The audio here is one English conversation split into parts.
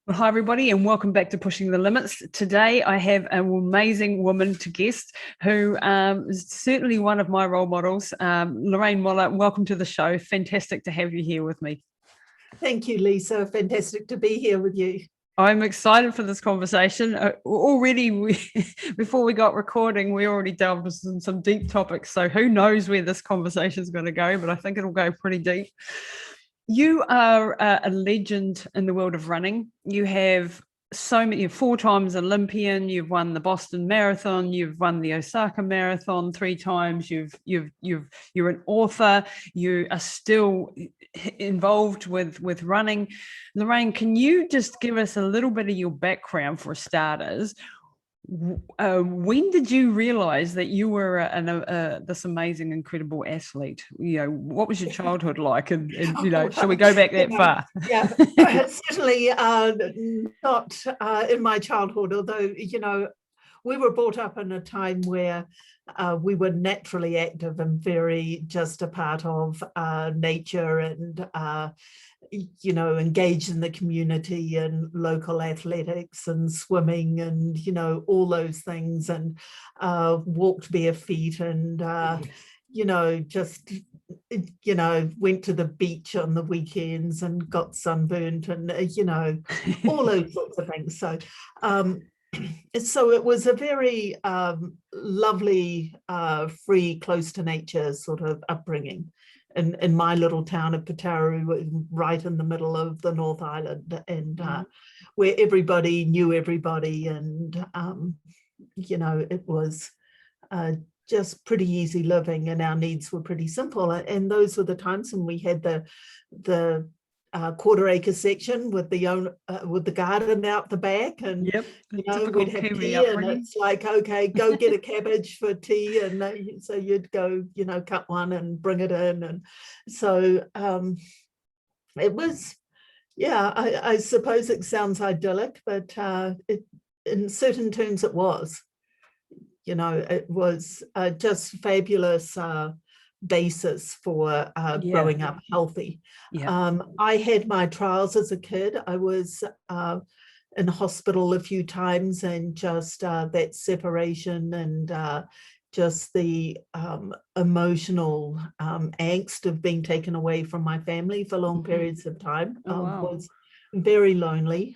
Well, hi, everybody, and welcome back to Pushing the Limits. Today, I have an amazing woman to guest who is certainly one of my role models, Lorraine Moller. Welcome to the show. Fantastic to have you here with me. Thank you, Lisa. Fantastic to be here with you. I'm excited for this conversation. Before we got recording, we already delved into some deep topics. So who knows where this conversation is going to go, but I think it'll go pretty deep. You are a legend in the world of running. You have so many, 4 times Olympian. You've won the Boston Marathon. You've won the Osaka Marathon 3 times. You're an author. You are still involved with running. Lorraine, can you just give us a little bit of your background for starters? When did you realize that you were this amazing, incredible athlete? What was your childhood like? And shall we go back that far? Yeah, certainly not in my childhood, although, we were brought up in a time where we were naturally active and very just a part of nature and, engaged in the community and local athletics and swimming and, all those things, and walked bare feet and, just, went to the beach on the weekends and got sunburnt and, all those sorts of things. So, so it was a very lovely, free, close to nature sort of upbringing in my little town of Pataru, right in the middle of the North Island, and where everybody knew everybody, and it was just pretty easy living, and our needs were pretty simple. And those were the times when we had the quarter-acre section with the garden out the back, and we'd have tea, and it's like, okay, go get a cabbage for tea, and so you'd go, cut one and bring it in, and so it was, I suppose it sounds idyllic, but in certain terms it was. It was just fabulous basis for growing up healthy. I had my trials as a kid. I was in hospital a few times, and just that separation and just the emotional angst of being taken away from my family for long periods of time was very lonely.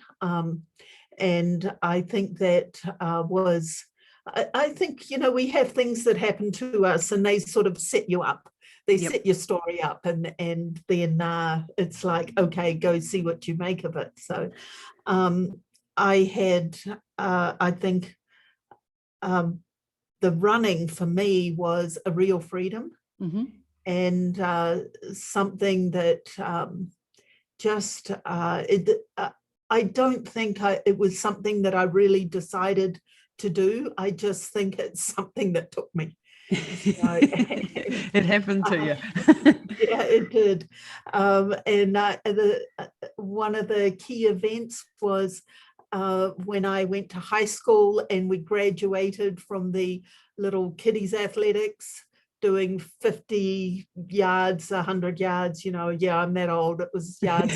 And I think that was, I think, we have things that happen to us and they sort of set you up. They set your story up, and then it's like, okay, go see what you make of it. So I had, I think the running for me was a real freedom, and something that just, I don't think it was something that I really decided to do. I just think it's something that took me. It happened to you. Yeah, it did. And one of the key events was when I went to high school and we graduated from the little kiddies athletics, doing 50 yards, 100 yards, I'm that old, it was yards.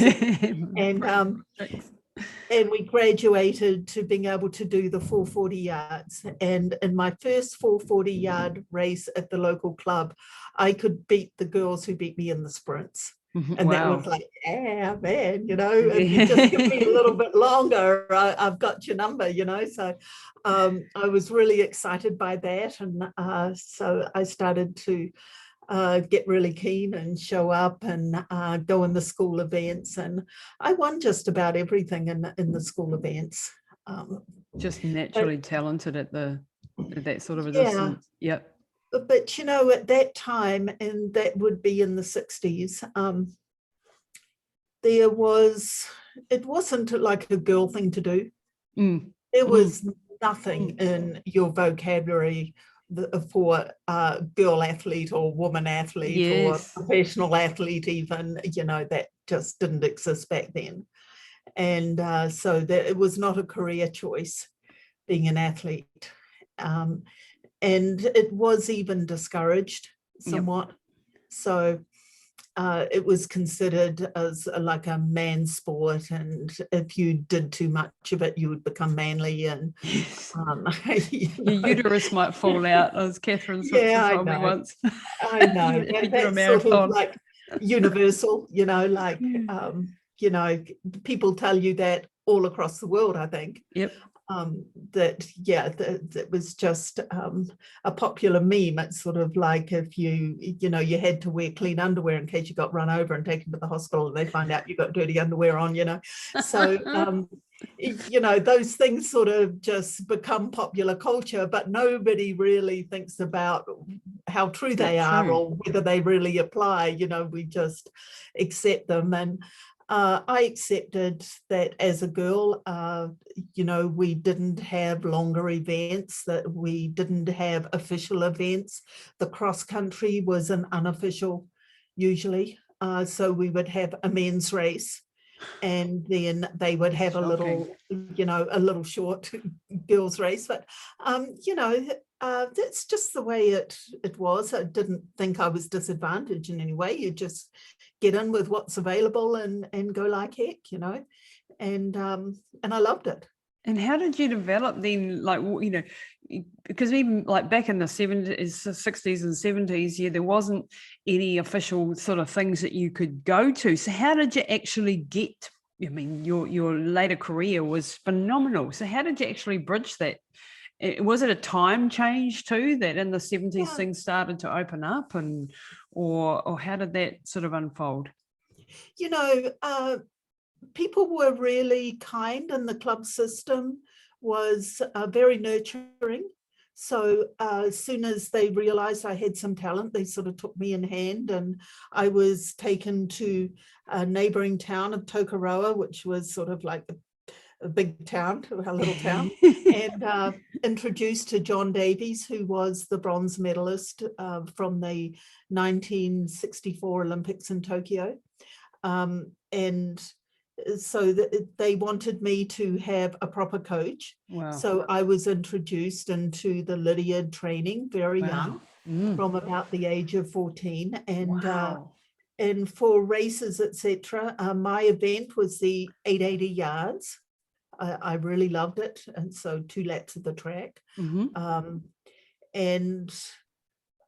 And we graduated to being able to do the 440 yards. And in my first 440 yard race at the local club, I could beat the girls who beat me in the sprints. And that was like, yeah, man, if you just give me a little bit longer, I've got your number, So I was really excited by that. And so I started to get really keen and show up and go in the school events, and I won just about everything in the school events. Just naturally talented at that sort of resistance. Yep. But at that time, and that would be in the 60s, it wasn't like a girl thing to do. There was nothing in your vocabulary for girl athlete or woman athlete or professional athlete even, that just didn't exist back then. And so that it was not a career choice, being an athlete. And it was even discouraged somewhat. So it was considered as like a man sport, and if you did too much of it, you would become manly, and your uterus might fall out, as Catherine yeah, told me once. I know. That's sort of like universal, like, people tell you that all across the world, I think. Yep. That was just a popular meme. It's sort of like if you had to wear clean underwear in case you got run over and taken to the hospital and they find out you got dirty underwear on, So, those things sort of just become popular culture, but nobody really thinks about how true they are or whether they really apply. We just accept them. And I accepted that as a girl, we didn't have longer events, that we didn't have official events. The cross country was an unofficial usually. So we would have a men's race, and then they would have a little short girls race. But, that's just the way it was. I didn't think I was disadvantaged in any way. You just get in with what's available and go like heck, and I loved it. And how did you develop then, like, because even like back in the 70s, 60s and 70s, there wasn't any official sort of things that you could go to. So how did you actually get, your later career was phenomenal. So how did you actually bridge that? Was it a time change too, that in the 70s things started to open up, or how did that sort of unfold? People were really kind, and the club system was very nurturing. So as soon as they realized I had some talent, they sort of took me in hand, and I was taken to a neighboring town of Tokoroa, which was sort of like a big town, a little town, and introduced to John Davies, who was the bronze medalist from the 1964 Olympics in Tokyo. And so they wanted me to have a proper coach. Wow. So I was introduced into the Lydiard training very young, from about the age of 14. And and for races, etc., my event was the 880 yards. I really loved it, and so 2 laps of the track. And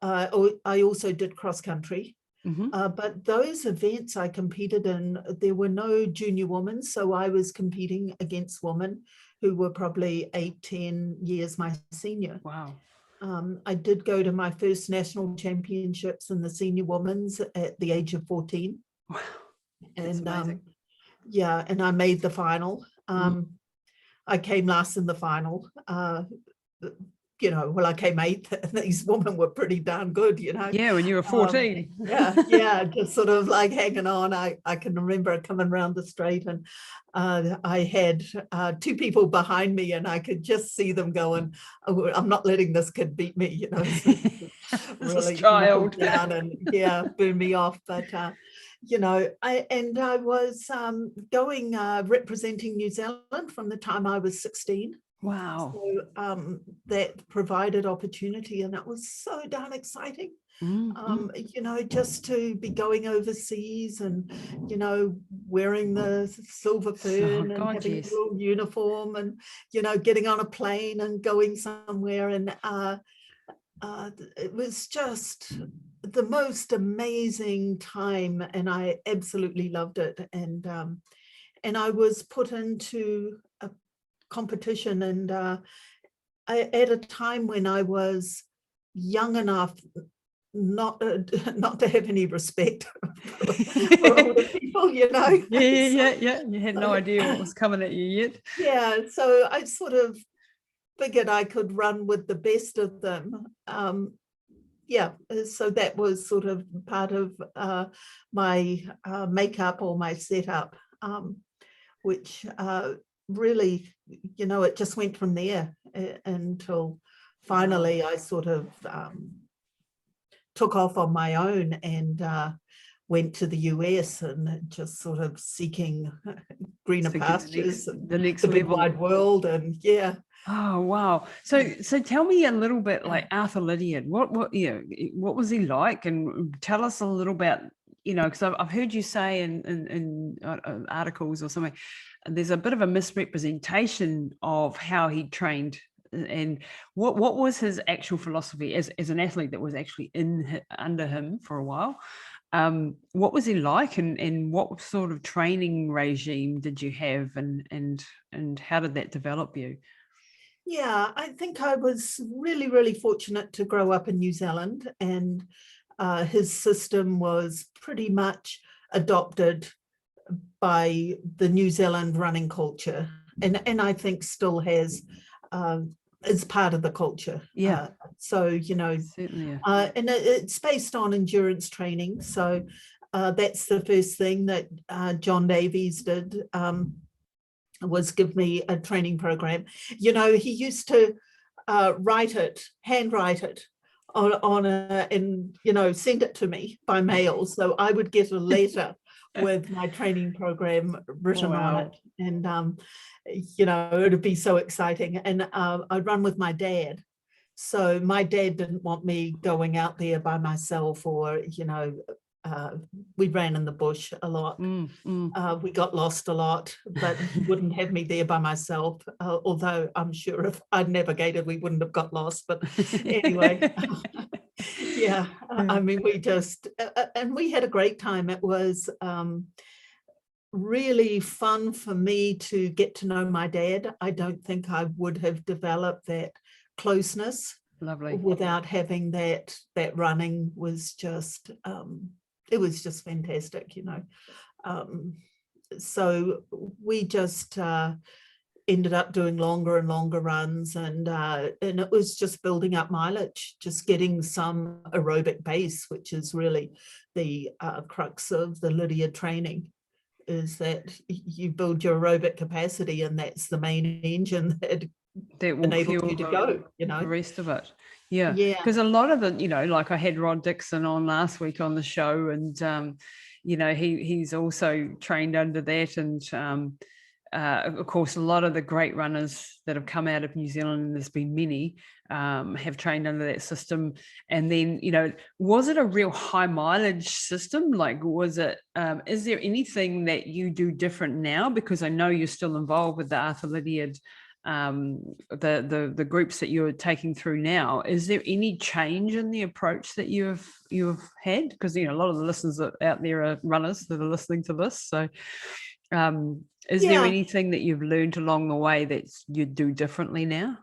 I also did cross country. But those events I competed in, there were no junior women, so I was competing against women who were probably 8-10 years my senior. Wow. I did go to my first national championships in the senior women's at the age of 14. Wow. That's amazing. And I made the final. I came last in the final. I came 8th, and these women were pretty darn good, Yeah, when you were 14. Just sort of like hanging on. I can remember coming around the straight, and I had 2 people behind me, and I could just see them going, "Oh, I'm not letting this kid beat me," Really child down and burn me off. But I was going representing New Zealand from the time I was 16. Wow. So that provided opportunity, and it was so darn exciting. Just to be going overseas and, wearing the silver fern and having a little uniform and, getting on a plane and going somewhere. And it was just the most amazing time, and I absolutely loved it. And I was put into a competition, and at a time when I was young enough not to have any respect for older people, Yeah. You had no idea what was coming at you yet. Yeah, so I sort of figured I could run with the best of them. So that was sort of part of my makeup or my setup, which really, it just went from there until finally I sort of took off on my own and went to the US and just sort of seeking greener pastures, the next big level. wide world, and Oh wow! So tell me a little bit, like Arthur Lydiard. What was he like, and tell us a little about you know, because I've heard you say in articles or something, there's a bit of a misrepresentation of how he trained. And what was his actual philosophy as an athlete that was actually under him for a while? What was he like, and what sort of training regime did you have, and how did that develop you? Yeah, I think I was really, really fortunate to grow up in New Zealand, and his system was pretty much adopted by the New Zealand running culture, and I think still has, is part of the culture. Yeah. So, you know, Certainly. and it's based on endurance training. So that's the first thing that John Davies did, was give me a training program. You know, he used to handwrite it on and, you know, send it to me by mail. So I would get a letter with my training program written on it. And, you know, it'd be so exciting. And I'd run with my dad. So my dad didn't want me going out there by myself, or, you know, we ran in the bush a lot. We got lost a lot, but he wouldn't have me there by myself. Although I'm sure if I'd navigated, we wouldn't have got lost. But anyway, yeah, I mean, we just, and we had a great time. It was really fun for me to get to know my dad. I don't think I would have developed that closeness. Lovely. Without having that running was just, it was just fantastic, you know. So we just ended up doing longer and longer runs, and it was just building up mileage, just getting some aerobic base, which is really the crux of the Lydiard training, is that you build your aerobic capacity, and that's the main engine that will enable you to go, you know, the rest of it. Yeah, yeah, because a lot of it, you know, like I had Rod Dixon on last week on the show, and you know, he's also trained under that, and of course a lot of the great runners that have come out of New Zealand, and there's been many, have trained under that system. And then, you know, was it a real high mileage system? Like, was it, is there anything that you do different now? Because I know you're still involved with the Arthur Lydiard, the groups that you're taking through now. Is there any change in the approach that you've had? Because, you know, a lot of the listeners out there are runners that are listening to this. So is there anything that you've learned along the way that you do differently now?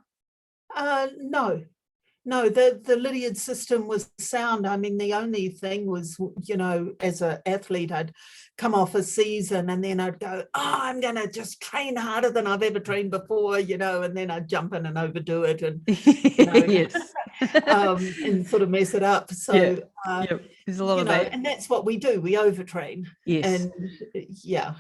No, the Lydiard system was sound. I mean, the only thing was, you know, as an athlete, I'd come off a season and then I'd go, oh, I'm going to just train harder than I've ever trained before, you know, and then I'd jump in and overdo it, and, you know, yes. And sort of mess it up. So, there's a lot you of know, that. and that's what we do. We overtrain. Yes. And yeah.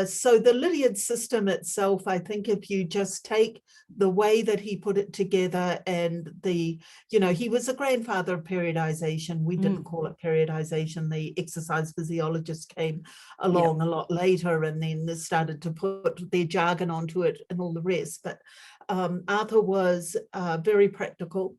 So the Lydiard system itself, I think if you just take the way that he put it together, and the, you know, he was a grandfather of periodization. We didn't call it periodization. The exercise physiologists came along a lot later, and then they started to put their jargon onto it and all the rest. But Arthur was very practical.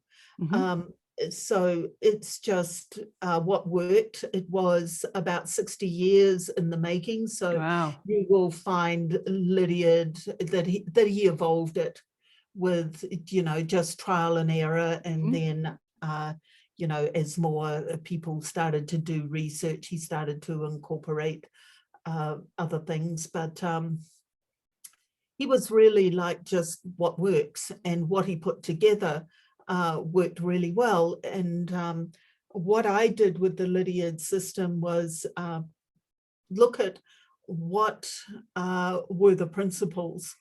So it's just what worked. It was about 60 years in the making. So you will find Lydiard that he evolved it with, you know, just trial and error. And then, you know, as more people started to do research, he started to incorporate other things. But he was really like just what works, and what he put together worked really well. And what I did with the Lydiard system was look at what were the principles,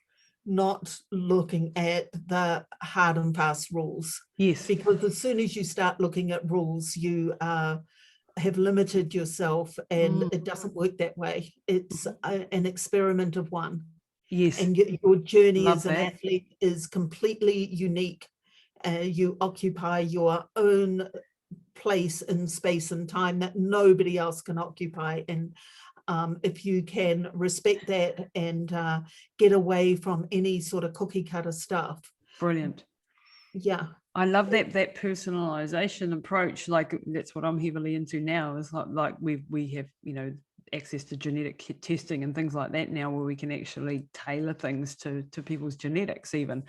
not looking at the hard and fast rules. Yes. Because as soon as you start looking at rules, you have limited yourself, and it doesn't work that way. It's an experiment of one. Yes. And your journey as an athlete is completely unique. You occupy your own place in space and time that nobody else can occupy. And if you can respect that and get away from any sort of cookie cutter stuff. Brilliant. Yeah. I love that personalization approach. Like that's what I'm heavily into now. Is like we have, you know, access to genetic testing and things like that now, where we can actually tailor things to people's genetics even.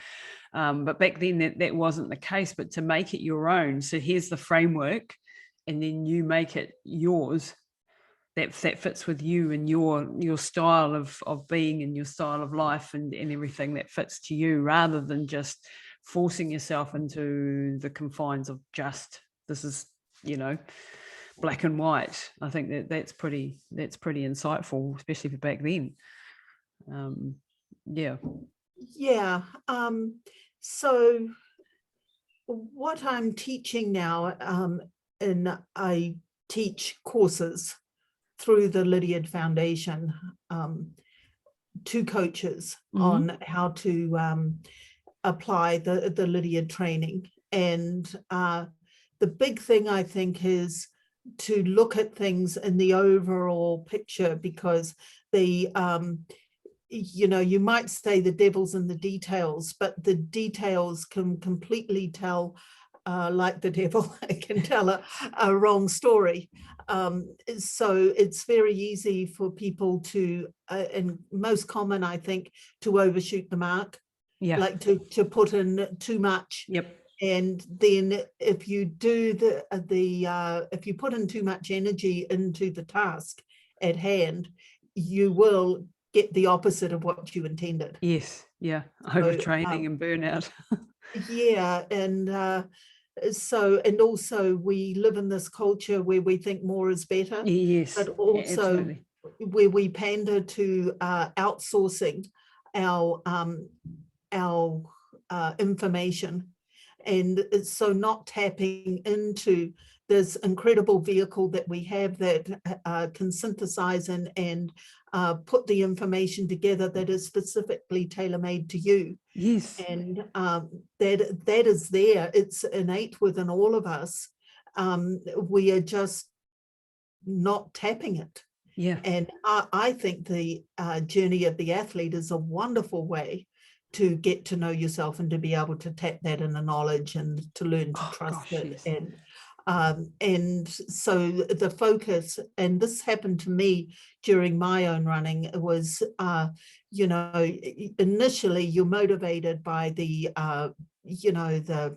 But back then that wasn't the case. But to make it your own, so here's the framework, and then you make it yours. That fits with you and your style of being and your style of life and everything that fits to you, rather than just forcing yourself into the confines of just this is, you know, black and white. I think that's pretty insightful, especially for back then. Yeah. So what I'm teaching now, and I teach courses through the Lydiard Foundation to coaches on how to apply the Lydiard training. And the big thing, I think, is to look at things in the overall picture, because the you know, you might say the devil's in the details, but the details can completely tell, like the devil, can tell a wrong story. So it's very easy for people to, and most common, I think, to overshoot the mark. Yeah. Like to put in too much. Yep. And then if you do if you put in too much energy into the task at hand, you will get the opposite of what you intended. Yes. Yeah. Overtraining and burnout. Yeah. And so, and also we live in this culture where we think more is better. Yes. But also absolutely. where we pander to outsourcing our information. And so not tapping into this incredible vehicle that we have that can synthesize and put the information together that is specifically tailor-made to you. Yes. And that is there. It's innate within all of us. We are just not tapping it. Yeah. And I think the journey of the athlete is a wonderful way to get to know yourself and to be able to tap that inner knowledge and to learn to trust it. Yes. And so the focus, and this happened to me during my own running, was, you know, initially you're motivated by the, you know, the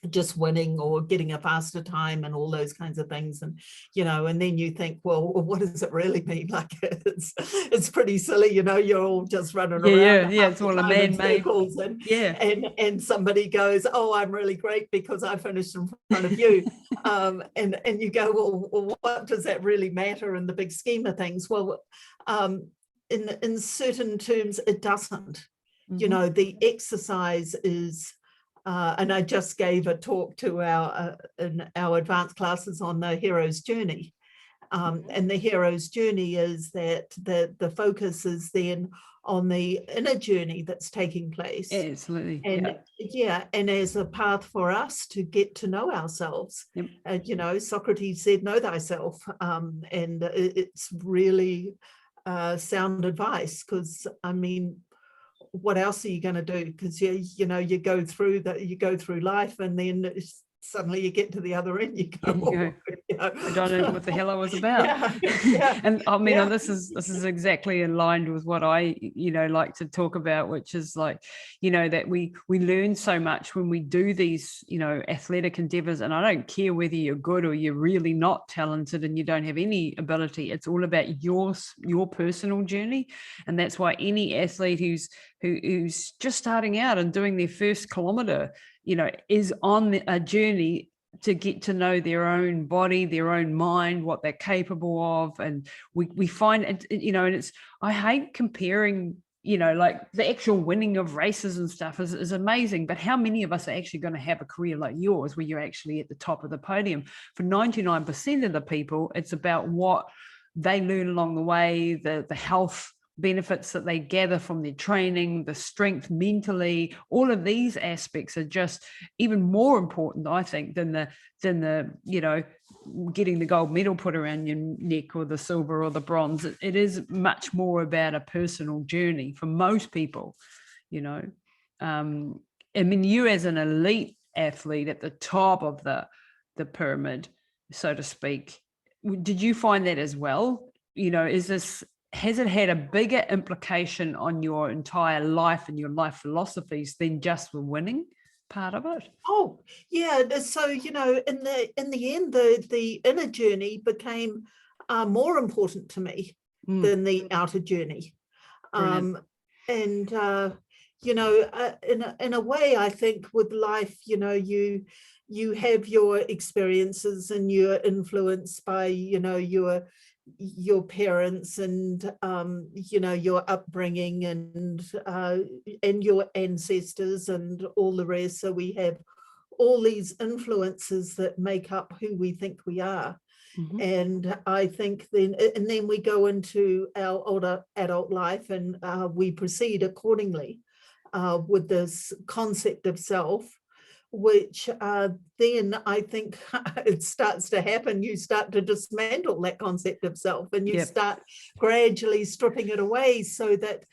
just winning or getting a faster time and all those kinds of things, and you know, and then you think, well, what does it really mean? Like it's pretty silly, you know, you're all just running around. Yeah, it's all a man-made. And somebody goes, oh, I'm really great because I finished in front of you. And you go, well, what does that really matter in the big scheme of things? Well, in certain terms it doesn't. You know, the exercise is and I just gave a talk to our advanced classes on the hero's journey. And the hero's journey is that the focus is then on the inner journey that's taking place. Absolutely. And and as a path for us to get to know ourselves. You know, Socrates said, know thyself. And it's really sound advice, because I mean, what else are you going to do? Because you know, you go through life, and then suddenly you get to the other end, you go, you know, I don't know what the hell I was about. And I mean, this is exactly in line with what I, you know, like to talk about, which is like, you know, that we learn so much when we do these, you know, athletic endeavors. And I don't care whether you're good or you're really not talented and you don't have any ability. It's all about your personal journey. And that's why any athlete who's just starting out and doing their first kilometer, you know, is on a journey to get to know their own body, their own mind, what they're capable of. And we find it, you know, and it's, I hate comparing, you know, like the actual winning of races and stuff is amazing, but how many of us are actually going to have a career like yours where you're actually at the top of the podium? For 99% of the people, it's about what they learn along the way, the health benefits that they gather from their training, the strength mentally. All of these aspects are just even more important, I think, than the you know, getting the gold medal put around your neck or the silver or the bronze. It is much more about a personal journey for most people, you know. And I mean, you as an elite athlete at the top of the pyramid, so to speak, did you find that as well? Has it had a bigger implication on your entire life and your life philosophies than just the winning part of it? Oh, yeah. So, in the end, the inner journey became more important to me than the outer journey. In a way, I think with life, you have your experiences and you're influenced by, your parents and your upbringing and your ancestors and all the rest. So we have all these influences that make up who we think we are. And I think then we go into our older adult life and we proceed accordingly with this concept of self, which then I think it starts to happen. You start to dismantle that concept of self and you start gradually stripping it away so that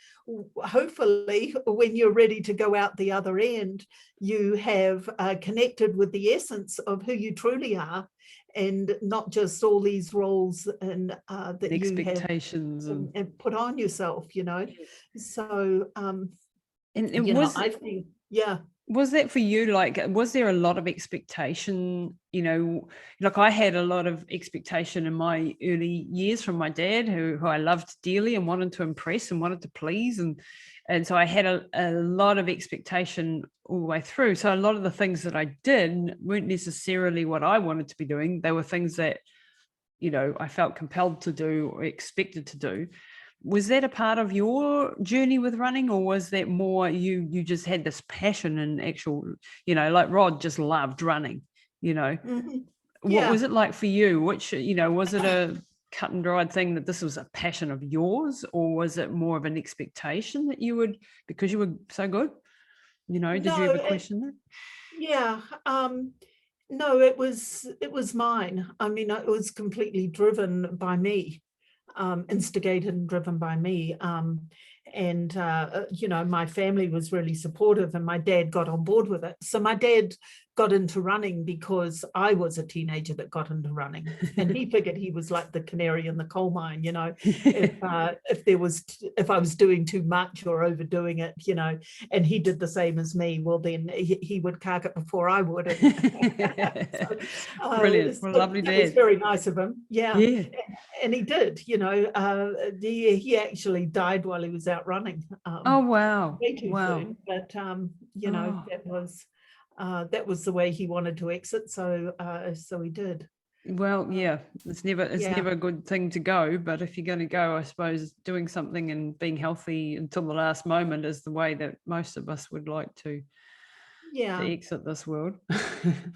hopefully when you're ready to go out the other end, you have connected with the essence of who you truly are and not just all these roles and that expectations you have and put on yourself, So, I think, Was that for you? Like, was there a lot of expectation? Like I had a lot of expectation in my early years from my dad, who I loved dearly and wanted to impress and wanted to please. And so I had a lot of expectation all the way through. So a lot of the things that I did weren't necessarily what I wanted to be doing. They were things that, I felt compelled to do or expected to do. Was that a part of your journey with running, or was that more you just had this passion and actual, like Rod just loved running, What was it like for you? Which, was it a cut and dried thing that this was a passion of yours, or was it more of an expectation that you would, because you were so good, did you ever question that? Yeah. No, it was mine. I mean, it was completely driven by me. Instigated and driven by me. My family was really supportive and my dad got on board with it. So my dad got into running because I was a teenager that got into running, and he figured he was like the canary in the coal mine, if I was doing too much or overdoing it, and he did the same as me, well then he would cark it before I would. Brilliant. Well, lovely dad. It was very nice of him. Yeah. And he did, he actually died while he was out running. Oh wow. Way too soon, but that was the way he wanted to exit, so he did. Well, it's never a good thing to go, but if you're going to go, I suppose doing something and being healthy until the last moment is the way that most of us would like to exit this world.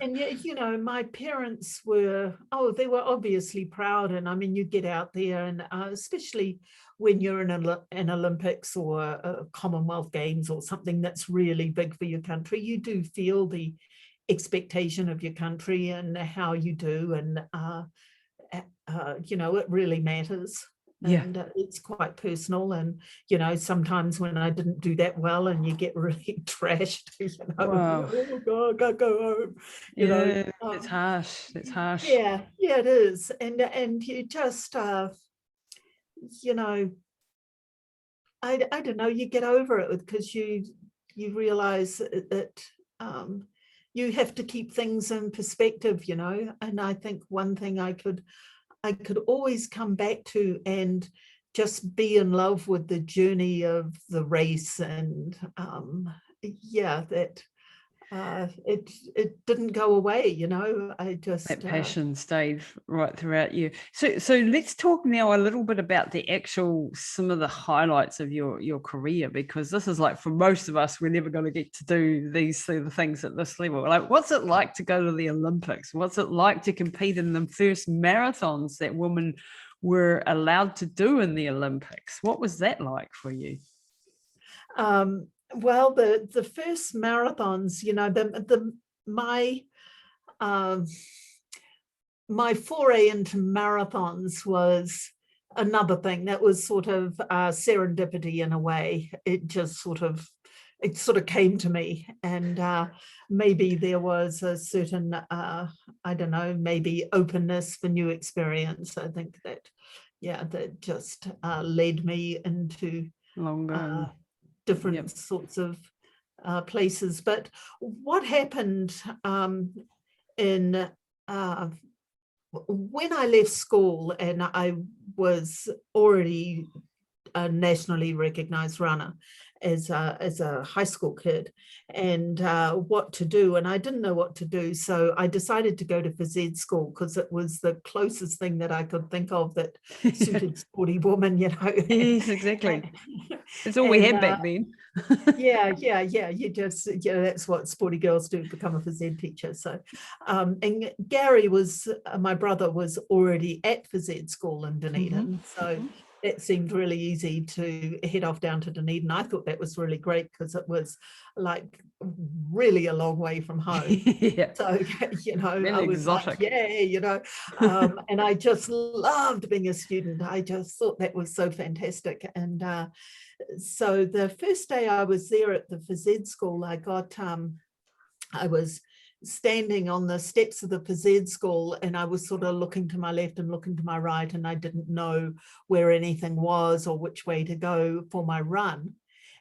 And my parents were obviously proud, and I mean, you get out there and especially when you're in an Olympics or a Commonwealth Games or something that's really big for your country, you do feel the expectation of your country and how you do, and it really matters. And it's quite personal, and sometimes when I didn't do that well and you get really trashed, wow. Oh God, gotta go home. It's harsh. Yeah, it is. And you just I don't know, you get over it because you realize that you have to keep things in perspective, and I think one thing I could always come back to and just be in love with the journey of the race, and that it didn't go away, I just that passion stayed right throughout you. So let's talk now a little bit about some of the highlights of your career, because this is like, for most of us, we're never going to get to do these things at this level. Like, what's it like to go to the Olympics? What's it like to compete in the first marathons that women were allowed to do in the Olympics? What was that like for you? Well, the first marathons, my foray into marathons was another thing that was sort of serendipity in a way. It just sort of it sort of came to me, and maybe there was a certain, I don't know, maybe openness for new experience. I think that, yeah, that just led me into Longer. different sorts of places. But what happened in when I left school, and I was already a nationally recognized runner as a high school kid, and what to do, and I didn't know what to do, so I decided to go to phys ed school because it was the closest thing that I could think of that suited sporty woman, you know. Yes, exactly. It's all we had back then. yeah, you just, that's what sporty girls do, become a phys ed teacher. So and Gary was, my brother was already at phys ed school in Dunedin, so it seemed really easy to head off down to Dunedin. I thought that was really great because it was like really a long way from home. Yeah. So, Really I was exotic. like, and I just loved being a student. I just thought that was so fantastic. And so the first day I was there at the phys ed school, I was standing on the steps of the phys ed school, and I was sort of looking to my left and looking to my right, and I didn't know where anything was or which way to go for my run.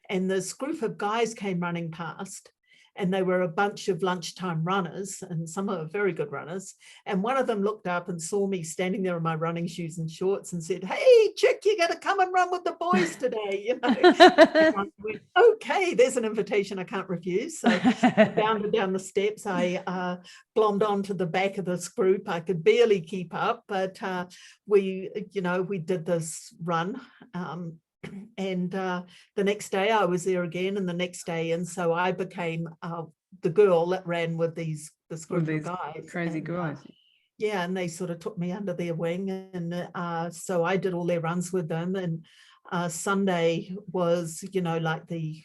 And this group of guys came running past, and they were a bunch of lunchtime runners, and some are very good runners. And one of them looked up and saw me standing there in my running shoes and shorts and said, "Hey, chick, you got to come and run with the boys today." And I went, okay, there's an invitation I can't refuse. So I bounded down the steps. I glommed onto the back of this group. I could barely keep up, but we did this run. And the next day I was there again, and the next day, and so I became the girl that ran with this group of guys, crazy guys. Yeah, and they sort of took me under their wing, and so I did all their runs with them. And Sunday was, like the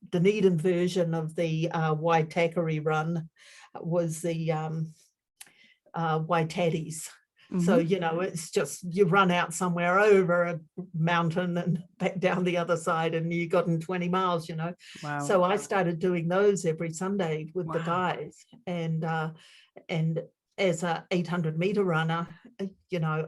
Dunedin version of the Waitakere run was the Waitatis. So, it's just you run out somewhere over a mountain and back down the other side, and you got in 20 miles, Wow. So I started doing those every Sunday with the guys. And as a 800-meter runner,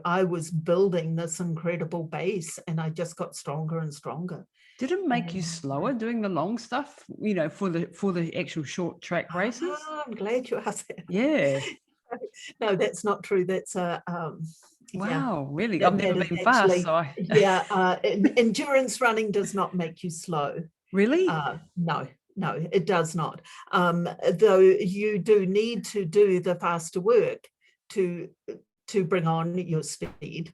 I was building this incredible base, and I just got stronger and stronger. Did it make you slower doing the long stuff, for the actual short track races? Oh, I'm glad you asked that. Yeah. No, that's not true. That's wow, really? I've never been fast. So endurance running does not make you slow. Really? No, it does not. Though you do need to do the faster work to bring on your speed,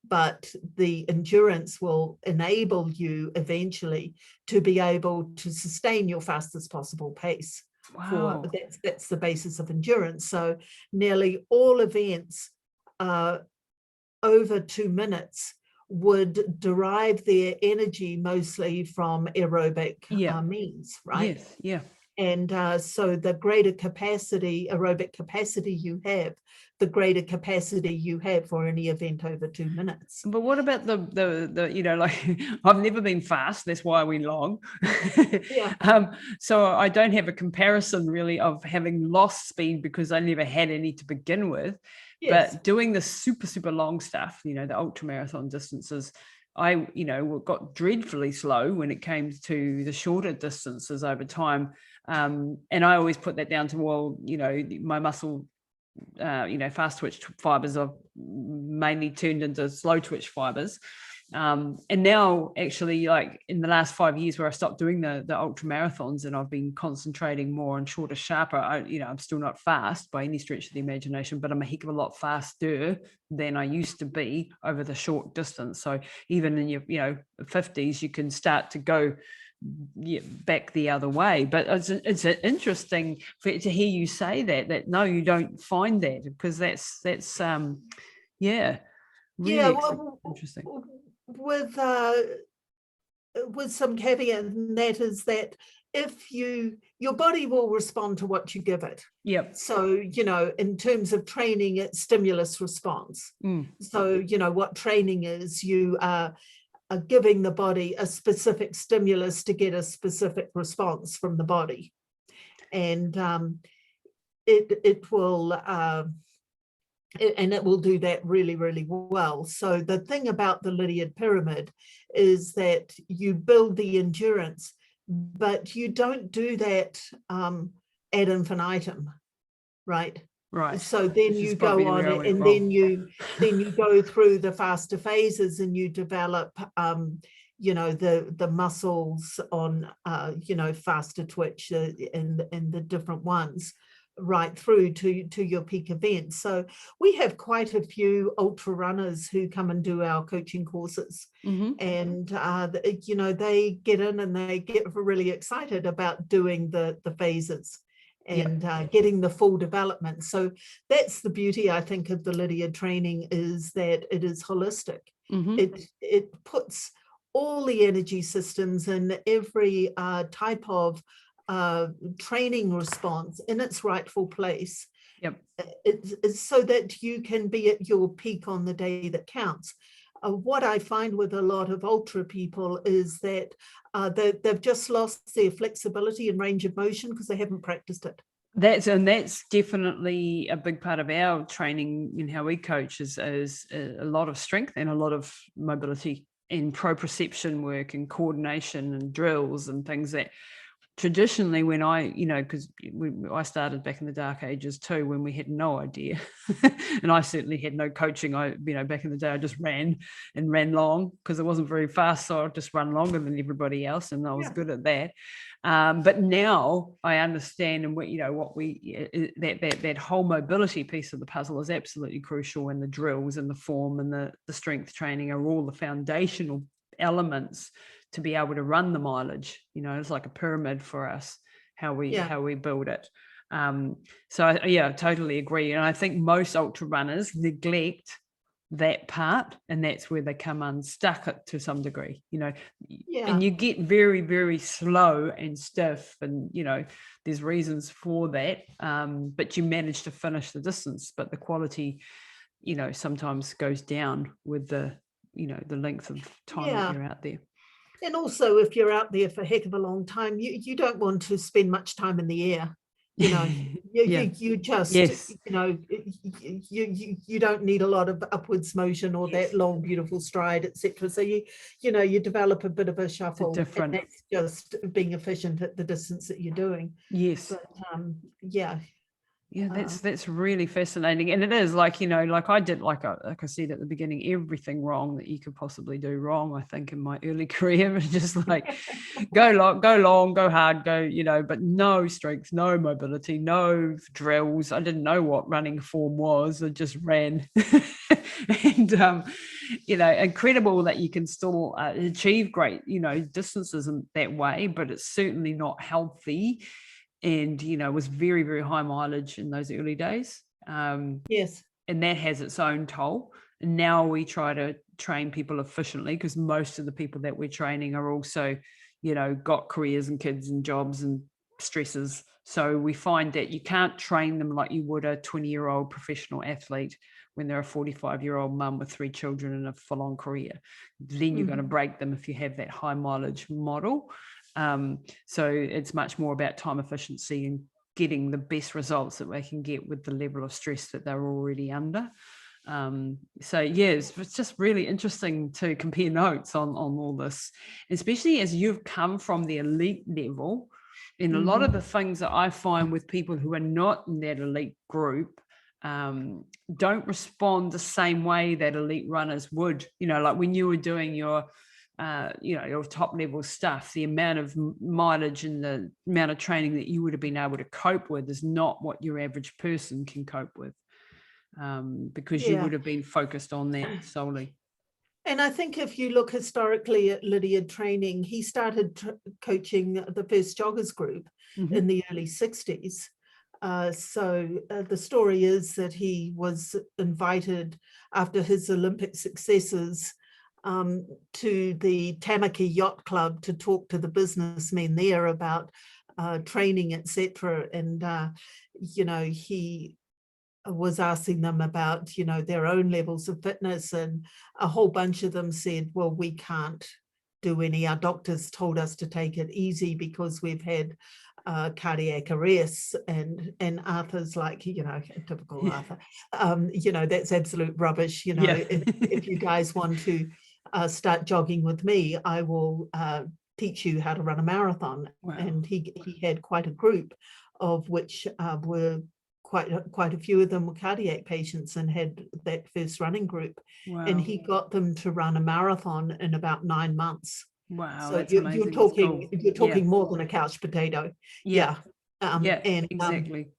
but the endurance will enable you eventually to be able to sustain your fastest possible pace. Wow. That's the basis of endurance. So nearly all events over 2 minutes would derive their energy mostly from aerobic means, right? Yes, yeah. And so the greater aerobic capacity you have, the greater capacity you have for any event over 2 minutes. But what about the I've never been fast, that's why we're long. So I don't have a comparison really of having lost speed because I never had any to begin with. Yes. But doing the super, super long stuff, the ultra marathon distances, I, got dreadfully slow when it came to the shorter distances over time. And I always put that down to, my muscle, fast twitch fibers are mainly turned into slow twitch fibers. And now actually, like in the last 5 years where I stopped doing the ultra marathons and I've been concentrating more on shorter, sharper, I'm still not fast by any stretch of the imagination, but I'm a heck of a lot faster than I used to be over the short distance. So even in your 50s, you can start to go back the other way. But it's interesting to hear you say that no, you don't find that, because that's really interesting. With some caveat, and that is that if your body will respond to what you give it. Yep. So, in terms of training, it's stimulus response. So, what training is, you giving the body a specific stimulus to get a specific response from the body. And it will do that really, really well. So the thing about the Lydiard pyramid is that you build the endurance, but you don't do that ad infinitum, right? Right. So then you go on it, and then you go through the faster phases, and you develop the muscles on faster twitch and the different ones right through to your peak events. So we have quite a few ultra runners who come and do our coaching courses, and they get in and they get really excited about doing the phases and getting the full development. So that's the beauty, I think, of the Lydiard training, is that it is holistic. It puts all the energy systems and every type of training response in its rightful place. It's so that you can be at your peak on the day that counts. What I find with a lot of ultra people is that they've just lost their flexibility and range of motion because they haven't practiced it. That's definitely a big part of our training in how we coach is a lot of strength and a lot of mobility and proprioception work and coordination and drills and things that traditionally, when because I started back in the dark ages too, when we had no idea, and I certainly had no coaching. Back in the day, I just ran long because it wasn't very fast, so I'd just run longer than everybody else, and I was good at that. But now I understand, and that whole mobility piece of the puzzle is absolutely crucial, and the drills and the form and the strength training are all the foundational elements to be able to run the mileage. It's like a pyramid for us, how we build it. So I totally agree. And I think most ultra runners neglect that part, and that's where they come unstuck to some degree, and you get very, very slow and stiff, and there's reasons for that, but you manage to finish the distance, but the quality sometimes goes down with the length of time that you're out there. And also, if you're out there for a heck of a long time, you don't want to spend much time in the air. You just, you don't need a lot of upwards motion or that long, beautiful stride, etc. So you develop a bit of a shuffle, and that's just being efficient at the distance that you're doing. Yes. But that's really fascinating. And it is like I did, like I said at the beginning, everything wrong that you could possibly do wrong, I think, in my early career. Was just like go long, go hard, but no strength, no mobility, no drills. I didn't know what running form was. I just ran. And incredible that you can still achieve great distances in that way, but it's certainly not healthy. And was very, very high mileage in those early days. Yes. And that has its own toll. And now we try to train people efficiently, because most of the people that we're training are also, got careers and kids and jobs and stresses. So we find that you can't train them like you would a 20-year-old professional athlete when they're a 45-year-old mum with 3 children and a full-on career. Then you're going to break them if you have that high mileage model. So it's much more about time efficiency and getting the best results that they can get with the level of stress that they're already under. It's just really interesting to compare notes on all this, especially as you've come from the elite level. And a lot of the things that I find with people who are not in that elite group don't respond the same way that elite runners would. Like when you were doing your top level stuff, the amount of mileage and the amount of training that you would have been able to cope with is not what your average person can cope with, because you would have been focused on that solely. And I think if you look historically at Lydiard training, he started coaching the first joggers group in the early 60s. So the story is that he was invited after his Olympic successes to the Tamati Yacht Club to talk to the businessmen there about training, etc. And he was asking them about, you know, their own levels of fitness, and a whole bunch of them said, well, we can't do any. Our doctors told us to take it easy because we've had cardiac arrests, and Arthur's like, you know, typical Arthur, you know, that's absolute rubbish. You know, if you guys want to start jogging with me, I will teach you how to run a marathon. Wow. And he had quite a group, of which were quite a few of them were cardiac patients, and had that first running group. Wow. And he got them to run a marathon in about 9 months. Wow, so that's you're amazing. talking Cool. you're talking more than a couch potato. Yeah. And exactly.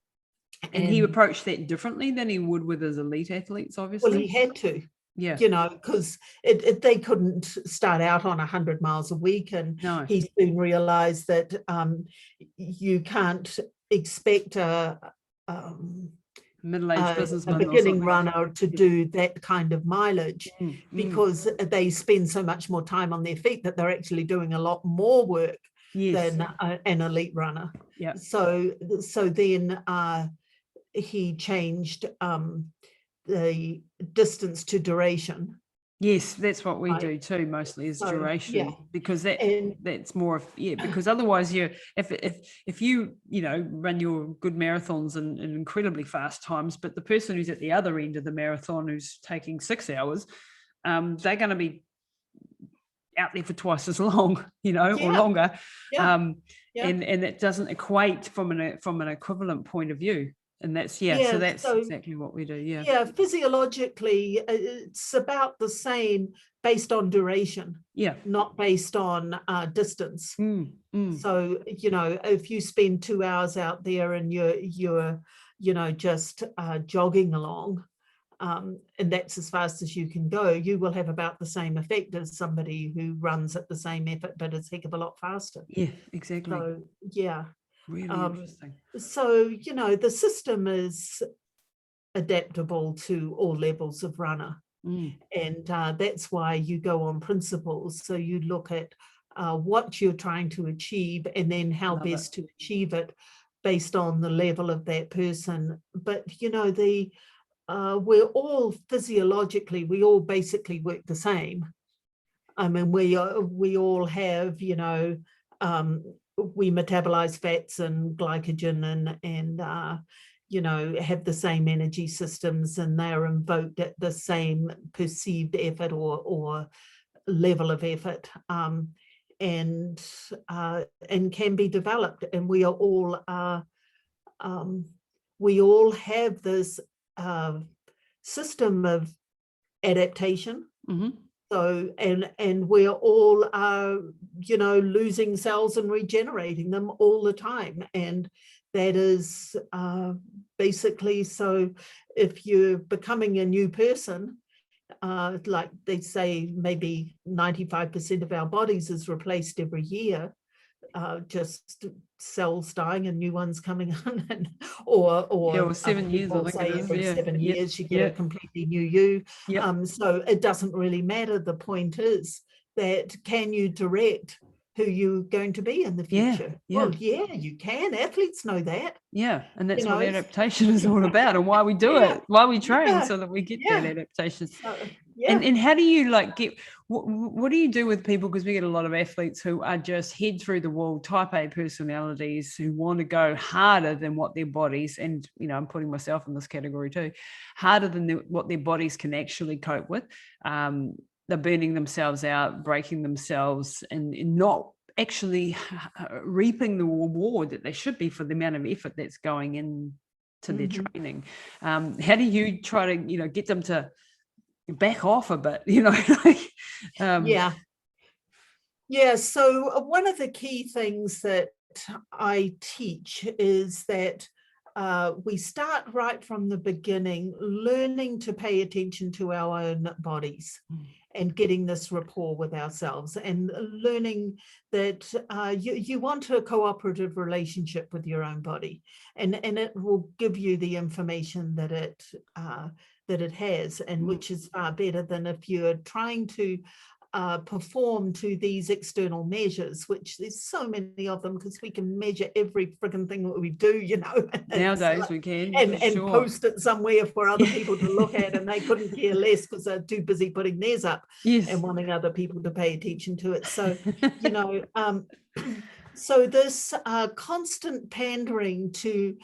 And he approached that differently than he would with his elite athletes, obviously. Well, he had to. Yeah. You know, because they couldn't start out on 100 miles a week, and No. he soon realized that you can't expect a middle-aged businessman, a beginning runner to do that kind of mileage, because they spend so much more time on their feet that they're actually doing a lot more work than an elite runner. Yeah. So then he changed the distance to duration. Yes, that's what we do too, mostly is duration, because that's more of, because otherwise if you run your good marathons in incredibly fast times, but the person who's at the other end of the marathon who's taking 6 hours, they're going to be out there for twice as long, or longer. And it doesn't equate from an equivalent point of view. And that's so that's exactly what we do. Physiologically it's about the same based on duration, not based on distance. So if you spend 2 hours out there and you're just jogging along, and that's as fast as you can go, you will have about the same effect as somebody who runs at the same effort but is a heck of a lot faster. Exactly. So really interesting. So the system is adaptable to all levels of runner, and that's why you go on principles. So you look at what you're trying to achieve, and then how best to achieve it based on the level of that person. But we're all physiologically, we all basically work the same. I mean, we all have we metabolize fats and glycogen and have the same energy systems, and they're invoked at the same perceived effort or level of effort, and can be developed. And we are all we all have this system of adaptation. So, and we're all losing cells and regenerating them all the time. And that is basically, so if you're becoming a new person, like they say, maybe 95% of our bodies is replaced every year, just cells dying and new ones coming on, and or 7 years, I think it is. every 7 years you get a completely new you. So it doesn't really matter. The point is that, can you direct who you're going to be in the future? Well, you can. Athletes know that. And that's what adaptation is all about, and why we do it, why we train, so that we get that adaptation. And how do you get what do you do with people, because we get a lot of athletes who are just head through the wall type A personalities who want to go harder than what their bodies, and I'm putting myself in this category too, harder than what their bodies can actually cope with. They're burning themselves out, breaking themselves, and not actually reaping the reward that they should be for the amount of effort that's going into their training. How do you try to get them to back off a bit? So one of the key things that I teach is that we start right from the beginning, learning to pay attention to our own bodies and getting this rapport with ourselves, and learning that you want a cooperative relationship with your own body, and it will give you the information that it has, and which is far better than if you're trying to perform to these external measures, which there's so many of them because we can measure every frigging thing that we do, you know. Nowadays we can, and post it somewhere for other people to look at, and they couldn't care less because they're too busy putting theirs up and wanting other people to pay attention to it. So, you know, so this constant pandering to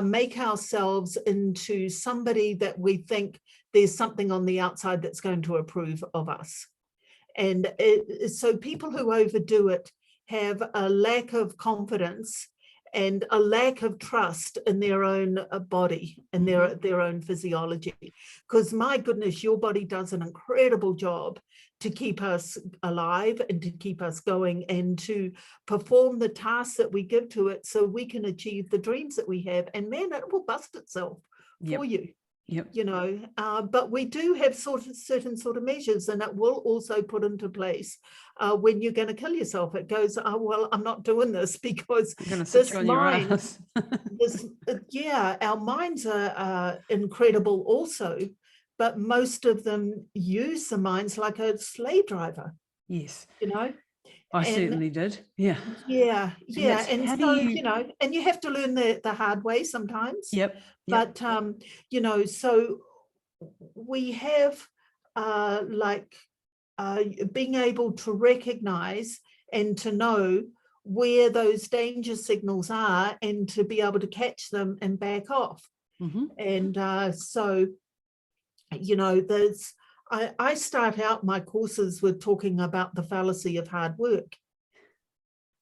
make ourselves into somebody that we think there's something on the outside that's going to approve of us. And so people who overdo it have a lack of confidence and a lack of trust in their own body and their own physiology. Because my goodness, your body does an incredible job to keep us alive and to keep us going and to perform the tasks that we give to it so we can achieve the dreams that we have. And man, it will bust itself for you. You know, but we do have certain sort of measures, and it will also put into place when you're going to kill yourself. It goes, oh, well, I'm not doing this because this mind, our minds are incredible also, but most of them use the minds like a slave driver. Yes. You know? I certainly did. Yeah. Yeah. And so, you know, and you have to learn the hard way sometimes. But, you know, so we have being able to recognize and to know where those danger signals are and to be able to catch them and back off. And so, you know, I start out my courses with talking about the fallacy of hard work.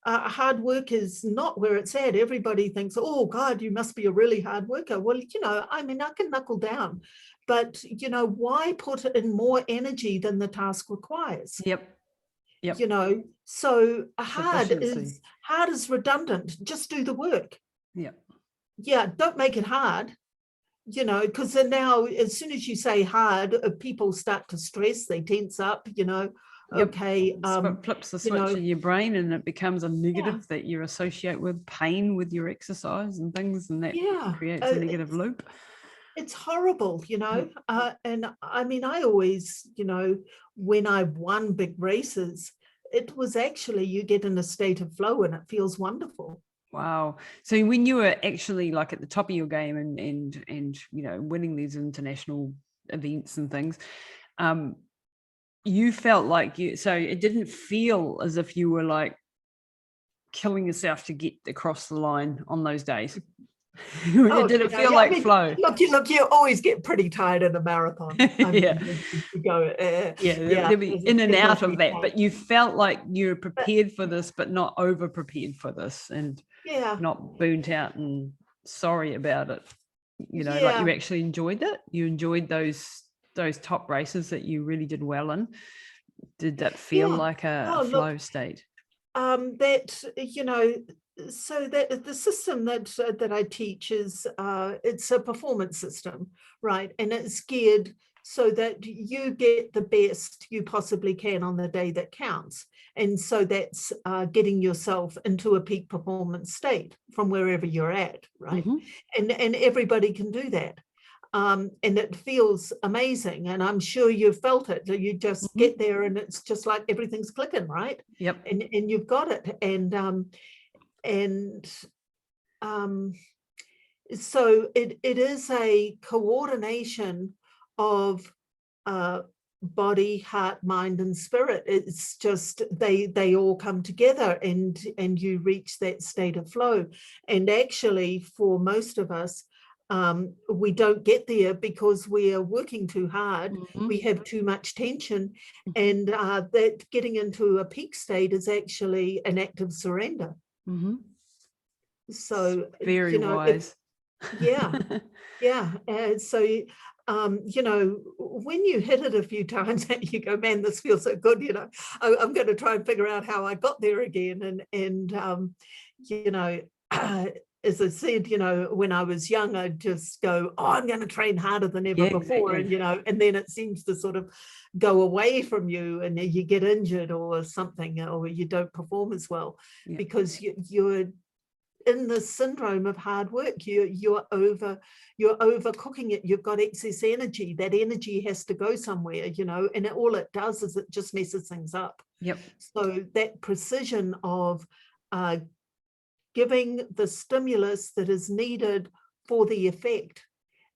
Hard work is not where it's at. Everybody thinks, oh God, you must be a really hard worker. Well, you know, I mean, I can knuckle down, but you know, why put in more energy than the task requires? You know, so hard is redundant. Just do the work. Don't make it hard. You know, because then now, as soon as you say hard, people start to stress, they tense up, you know. Okay. It flips the switch in your brain and it becomes a negative that you associate with pain with your exercise and things, and that creates a negative loop. It's horrible, you know. And I mean, I always, you know, when I won big races, it was actually, you get in a state of flow and it feels wonderful. Wow. So when you were actually like at the top of your game and you know, winning these international events and things, you felt like so it didn't feel as if you were like killing yourself to get across the line on those days. It didn't feel like flow. Look, you always get pretty tired in a marathon. I mean, you go, there'll be in and out of that, but you felt like you were prepared for this, but not over prepared for this, and not burnt out and sorry about it. You know, like you actually enjoyed it. You enjoyed those top races that you really did well in. Did that feel like a flow state? That, you know, so that the system that I teach is it's a performance system, right? And it's geared so that you get the best you possibly can on the day that counts. And so that's getting yourself into a peak performance state from wherever you're at, right? And everybody can do that. And it feels amazing. And I'm sure you've felt it. You just get there and it's just like everything's clicking, right? And you've got it. And so it is a coordination of body, heart, mind, and spirit. It's just they all come together and you reach that state of flow. And actually, for most of us, we don't get there because we are working too hard. We have too much tension, and that getting into a peak state is actually an act of surrender. So very you know, wise. So you know, when you hit it a few times and you go, man, this feels so good, you know, I'm going to try and figure out how I got there again. And you know, as I said, you know, when I was young, I'd just go, oh, I'm going to train harder than ever before. And, you know, and then it seems to sort of go away from you and you get injured or something, or you don't perform as well because you're in the syndrome of hard work. You're overcooking it. You've got excess energy. That energy has to go somewhere, and all it does is it just messes things up. Yep. So that precision of giving the stimulus that is needed for the effect.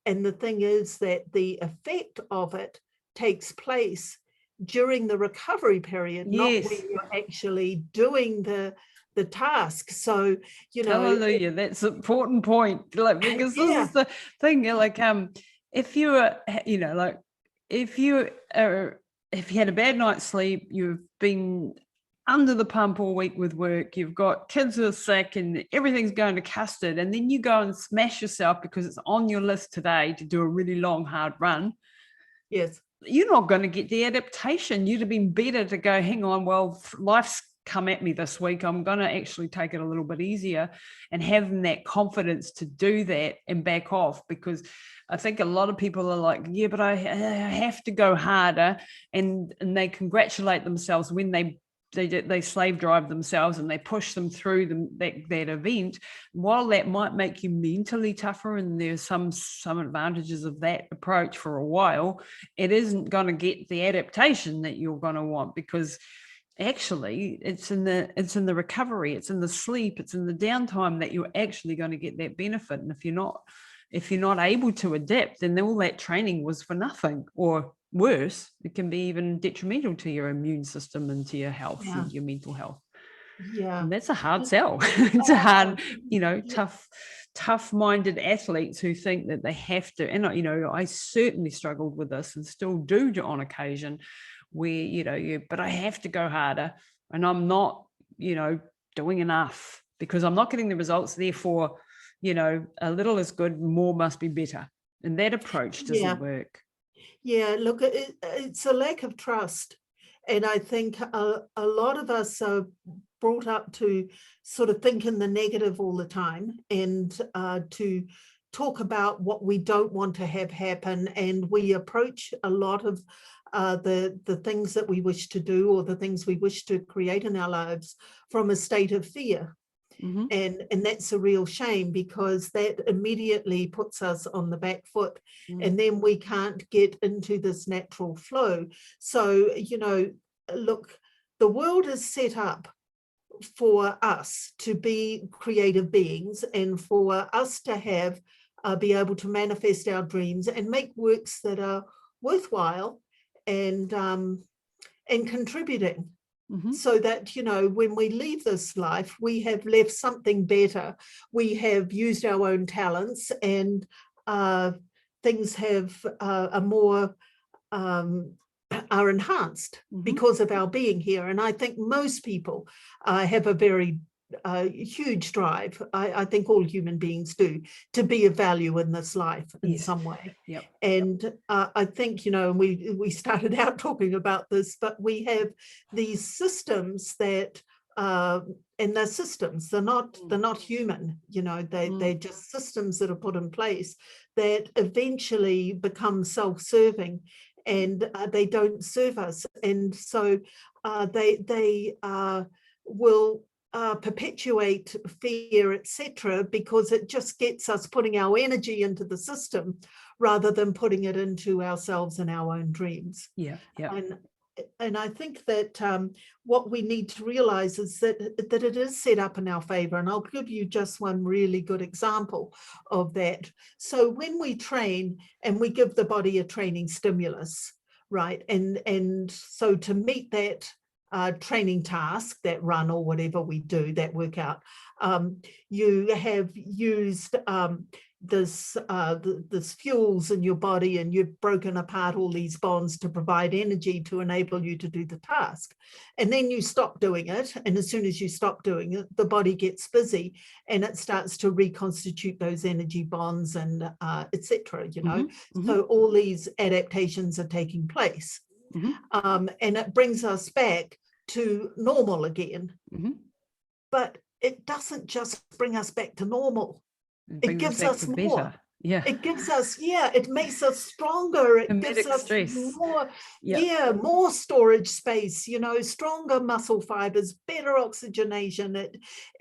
And the thing is that the effect of it takes place during the recovery period, Yes. not when you're actually doing the task. So, Hallelujah, that's an important point. Like, because this is the thing, like, if you are, like, if you had a bad night's sleep, you've been under the pump all week with work, you've got kids who are sick and everything's going to custard, and then you go and smash yourself because it's on your list today to do a really long, hard run. Yes. You're not going to get the adaptation. You'd have been better to go, hang on, well, life's come at me this week. I'm going to actually take it a little bit easier, and having that confidence to do that and back off. Because I think a lot of people are like, yeah, but I have to go harder. And they congratulate themselves when they slave drive themselves and they push them through that event. While that might make you mentally tougher, and there's some advantages of that approach for a while, it isn't going to get the adaptation that you're going to want, because actually it's in the recovery, it's in the sleep, it's in the downtime that you're actually going to get that benefit. And if you're not able to adapt, then all that training was for nothing, or worse, it can be even detrimental to your immune system and to your health and your mental health. Yeah. And that's a hard sell. It's a hard, tough-minded athletes who think that they have to. And, I certainly struggled with this and still do on occasion, where, but I have to go harder, and I'm not, doing enough because I'm not getting the results. Therefore, a little is good, more must be better. And that approach doesn't work. Yeah, look, it's a lack of trust. And I think a lot of us are brought up to sort of think in the negative all the time, and to talk about what we don't want to have happen. And we approach a lot of the things that we wish to do, or the things we wish to create in our lives, from a state of fear. Mm-hmm. And that's a real shame, because that immediately puts us on the back foot, and then we can't get into this natural flow. So, look, the world is set up for us to be creative beings, and for us to have be able to manifest our dreams and make works that are worthwhile and contributing. Mm-hmm. So that, when we leave this life, we have left something better. We have used our own talents, and things have are enhanced because of our being here. And I think most people have a very huge drive. I think all human beings do, to be of value in this life in some way. Yep. And I think, we started out talking about this, but we have these systems that, and they're systems, they're not human, they're just systems that are put in place that eventually become self-serving, and they don't serve us. And so they will perpetuate fear, etc., because it just gets us putting our energy into the system rather than putting it into ourselves and our own dreams. And I think that what we need to realize is that it is set up in our favor. And I'll give you just one really good example of that. So when we train and we give the body a training stimulus, right, and so to meet that training task, that run or whatever we do, that workout, you have used this fuels in your body, and you've broken apart all these bonds to provide energy to enable you to do the task. And then you stop doing it, and as soon as you stop doing it, the body gets busy and it starts to reconstitute those energy bonds and etc. So all these adaptations are taking place. And it brings us back to normal again. But it doesn't just bring us back to normal. It gives us more. Yeah. It gives us, it makes us stronger. It gives Hermetic us stress. more, Yeah. more storage space, stronger muscle fibers, better oxygenation.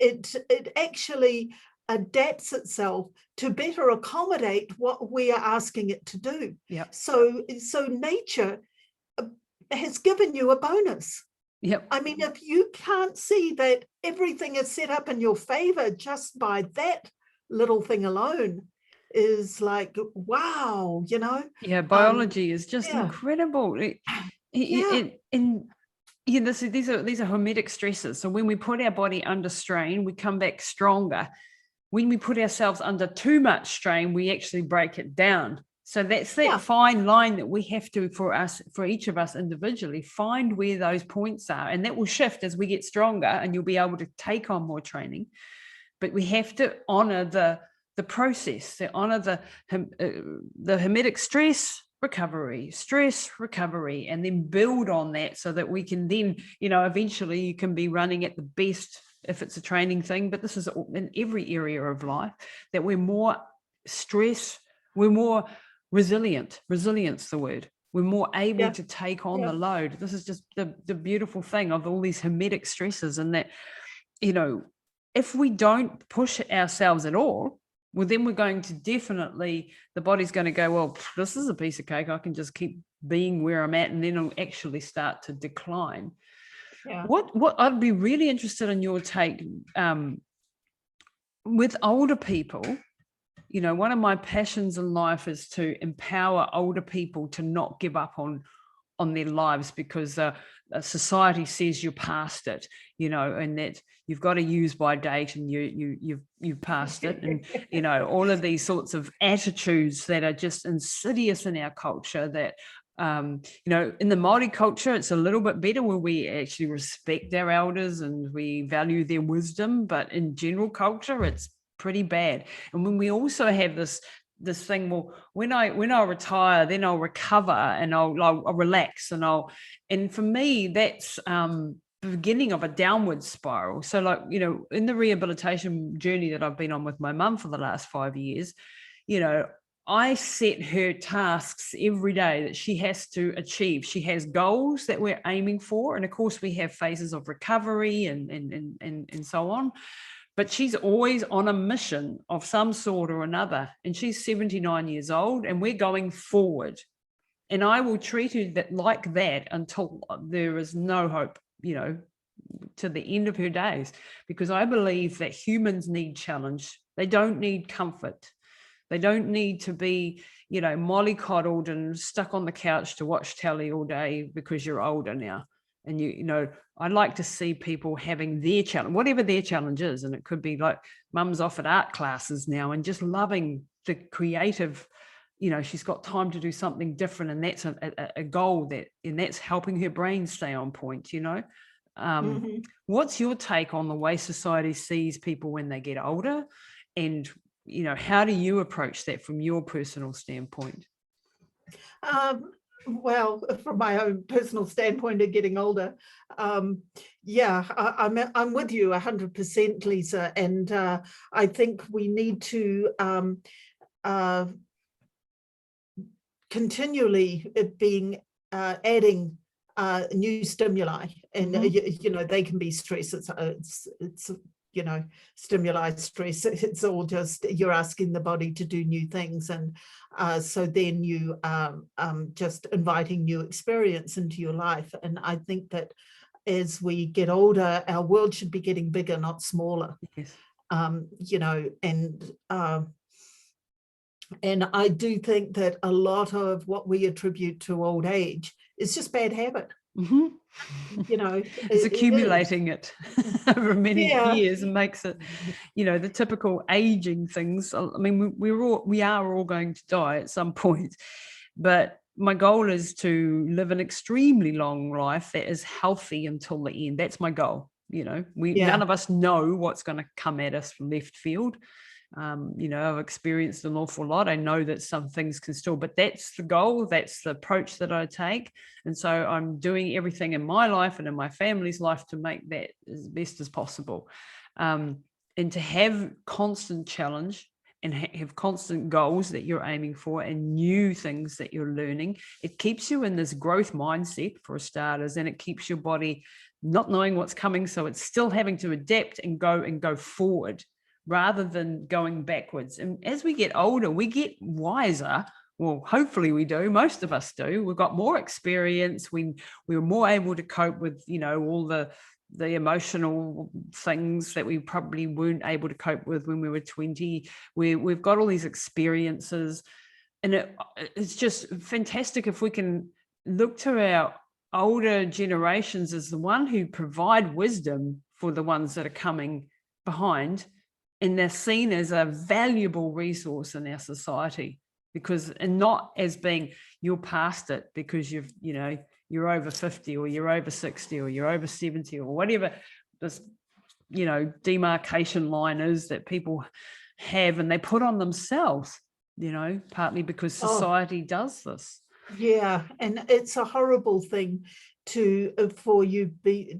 It actually adapts itself to better accommodate what we are asking it to do. Yeah. So nature has given you a bonus. Yep. I mean, if you can't see that everything is set up in your favor just by that little thing alone, is like, wow, Yeah, biology is just yeah. incredible. These are hormetic stresses. So when we put our body under strain, we come back stronger. When we put ourselves under too much strain, we actually break it down. So that's that fine line that we have to, for each of us individually, find where those points are. And that will shift as we get stronger, and you'll be able to take on more training. But we have to honor the process, to honor the hermetic stress recovery, and then build on that, so that we can then, eventually you can be running at the best if it's a training thing. But this is in every area of life, that we're more we're more resilience, the word. We're more able to take on the load. This is just the beautiful thing of all these hermetic stresses, and that, if we don't push ourselves at all, well, then we're going to the body's going to go, well, this is a piece of cake. I can just keep being where I'm at, and then it'll actually start to decline. Yeah. What I'd be really interested in your take with older people. One of my passions in life is to empower older people to not give up on their lives, because society says you're past it, and that you've got a use by date, and you've passed it, and all of these sorts of attitudes that are just insidious in our culture. That in the Māori culture, it's a little bit better, where we actually respect our elders and we value their wisdom, but in general culture, it's pretty bad. And when we also have this thing, well, when I retire, then I'll recover, and I'll relax, and for me, that's the beginning of a downward spiral. So, like, in the rehabilitation journey that I've been on with my mum for the last 5 years, I set her tasks every day that she has to achieve. She has goals that we're aiming for, and of course we have phases of recovery and so on. But she's always on a mission of some sort or another. And she's 79 years old, and we're going forward. And I will treat her like that until there is no hope, to the end of her days. Because I believe that humans need challenge. They don't need comfort. They don't need to be, mollycoddled and stuck on the couch to watch telly all day because you're older now. And I'd like to see people having their challenge, whatever their challenge is. And it could be like mum's off at art classes now and just loving the creative, she's got time to do something different. And that's a goal and that's helping her brain stay on point, What's your take on the way society sees people when they get older? And, how do you approach that from your personal standpoint? Well, from my own personal standpoint of getting older, I'm with you 100%, Lisa, and I think we need to continually adding new stimuli, and they can be stress. It's stimuli, stress. It's all just you're asking the body to do new things, and so then you just inviting new experience into your life. And I think that as we get older, our world should be getting bigger, not smaller. Yes. And I do think that a lot of what we attribute to old age is just bad habit. Mm-hmm. It's accumulating it over many years and makes it, the typical aging things. I mean, we are all going to die at some point, but my goal is to live an extremely long life that is healthy until the end. That's my goal. None of us know what's going to come at us from left field. I've experienced an awful lot. I know that some things can still, but that's the goal. That's the approach that I take. And so I'm doing everything in my life and in my family's life to make that as best as possible. And to have constant challenge and have constant goals that you're aiming for and new things that you're learning, it keeps you in this growth mindset for starters, and it keeps your body not knowing what's coming. So it's still having to adapt and go forward rather than going backwards. And as we get older, we get wiser. Well, hopefully we do. Most of us do. We've got more experience. We're more able to cope with, all the emotional things that we probably weren't able to cope with when we were 20. We've got all these experiences, and it's just fantastic if we can look to our older generations as the one who provide wisdom for the ones that are coming behind, and they're seen as a valuable resource in our society, and not as being you're past it because you're over 50 or you're over 60 or you're over 70 or whatever this demarcation line is that people have and they put on themselves, partly because society does this. Yeah, and it's a horrible thing for you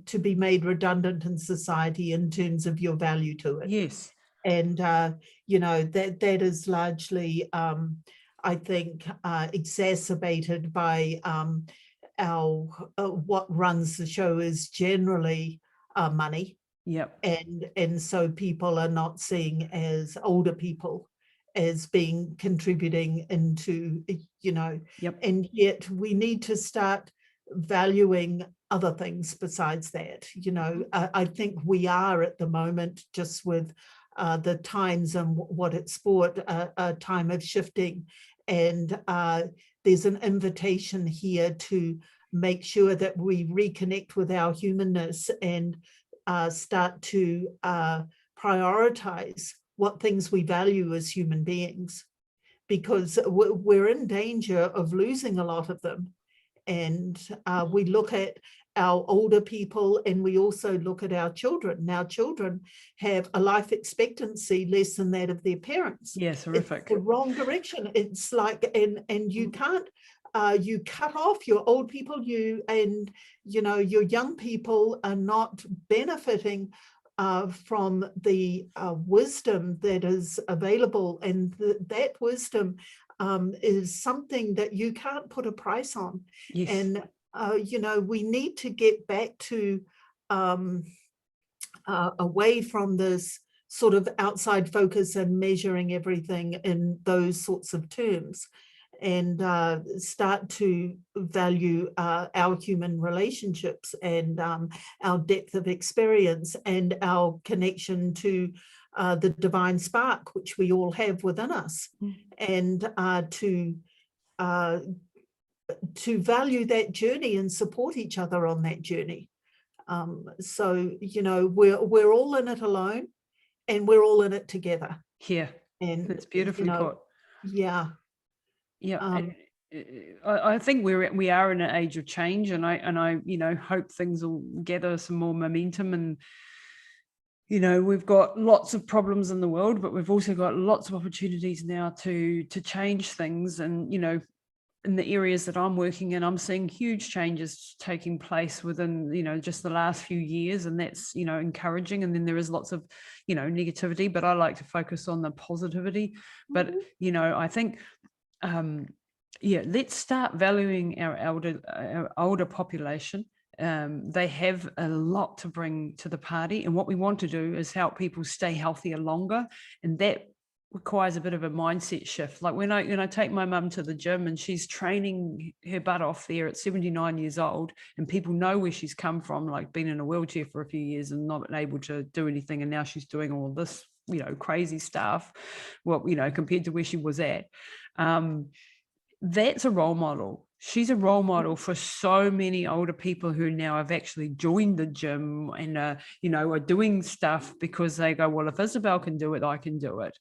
to be made redundant in society in terms of your value to it. Yes. And that is largely I think exacerbated by our what runs the show is generally money. Yep. And so people are not seeing as older people as being contributing into, Yep. And yet we need to start valuing other things besides that. I think we are at the moment, just with the times and what it's brought, a time of shifting, and there's an invitation here to make sure that we reconnect with our humanness and start to prioritize what things we value as human beings, because we're in danger of losing a lot of them. And we look at our older people, and we also look at our children. Now, children have a life expectancy less than that of their parents. Yes, horrific. It's the wrong direction. It's like, and you can't, you cut off your old people, your young people are not benefiting from the wisdom that is available, and that wisdom is something that you can't put a price on. Yes. And we need to get back to away from this sort of outside focus and measuring everything in those sorts of terms, and start to value our human relationships and our depth of experience and our connection to the divine spark, which we all have within us, and to value that journey and support each other on that journey. So we're all in it alone, and we're all in it together. Yeah, and it's beautifully put. Yeah. Yeah, I think we are in an age of change, and I hope things will gather some more momentum. And we've got lots of problems in the world, but we've also got lots of opportunities now to change things. And in the areas that I'm working in, I'm seeing huge changes taking place within just the last few years, and that's encouraging. And then there is lots of negativity, but I like to focus on the positivity. But I think let's start valuing our older population. They have a lot to bring to the party, and what we want to do is help people stay healthier longer, and that requires a bit of a mindset shift. Like when I take my mum to the gym, and she's training her butt off there at 79 years old, and people know where she's come from, like been in a wheelchair for a few years and not able to do anything, and now she's doing all this crazy stuff, compared to where she was at. That's a role model. She's a role model for so many older people who now have actually joined the gym and are doing stuff because they go, well, if Isabel can do it, I can do it.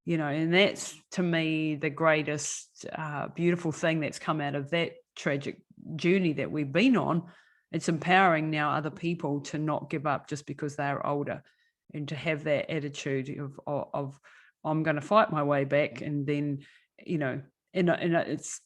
And that's, to me, the greatest beautiful thing that's come out of that tragic journey that we've been on. It's empowering now other people to not give up just because they're older, and to have that attitude of I'm going to fight my way back. And then it's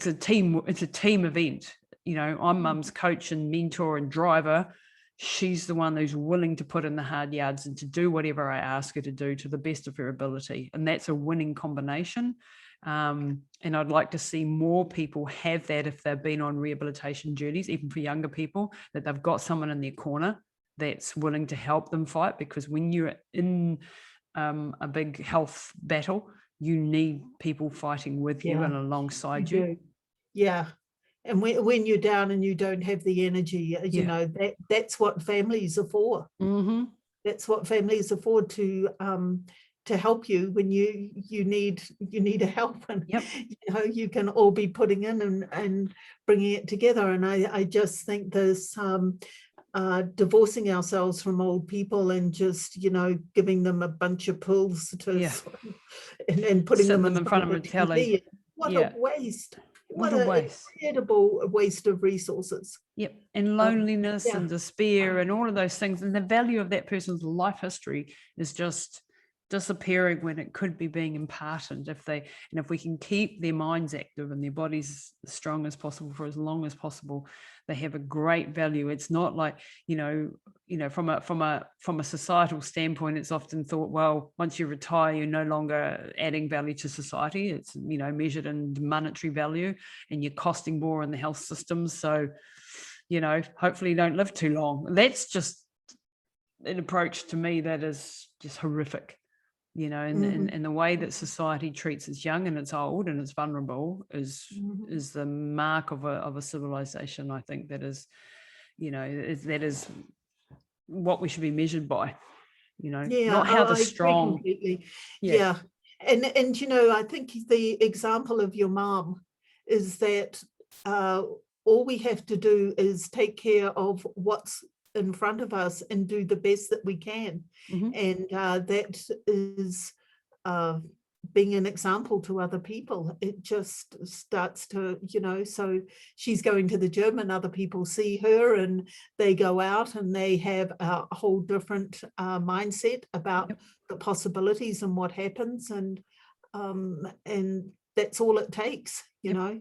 a team event. I'm mum's coach and mentor and driver, she's the one who's willing to put in the hard yards and to do whatever I ask her to do to the best of her ability. And that's a winning combination. And I'd like to see more people have that if they've been on rehabilitation journeys, even for younger people, that they've got someone in their corner that's willing to help them fight. Because when you're in a big health battle, you need people fighting with you and alongside you. Yeah. And when you're down and you don't have the energy, you know, that's what families are for. Mm-hmm. That's what families are for, to help you when you need a help, and you know, you can all be putting in and bringing it together. And I just think this divorcing ourselves from old people and just, you know, giving them a bunch of pills to and putting them in front of a telly. What a waste. What a waste. Incredible waste of resources. And loneliness and despair and all of those things. And the value of that person's life history is just disappearing when it could be being imparted. If we can keep their minds active and their bodies as strong as possible for as long as possible, they have a great value. It's not like, you know, from a societal standpoint, it's often thought, well, once you retire, you're no longer adding value to society. It's, you know, measured in monetary value, and you're costing more in the health system. So, you know, hopefully you don't live too long. That's just an approach to me that is just horrific. You know, and the way that society treats its young and its old and its vulnerable is the mark of a civilization. I think that is, you know, that is what we should be measured by. You know, not how the strong. And you know, I think the example of your mom is that all we have to do is take care of what's in front of us and do the best that we can. And that is being an example to other people. It just starts to, you know, so she's going to the gym and other people see her and they go out and they have a whole different mindset about the possibilities and what happens, and that's all it takes, you know.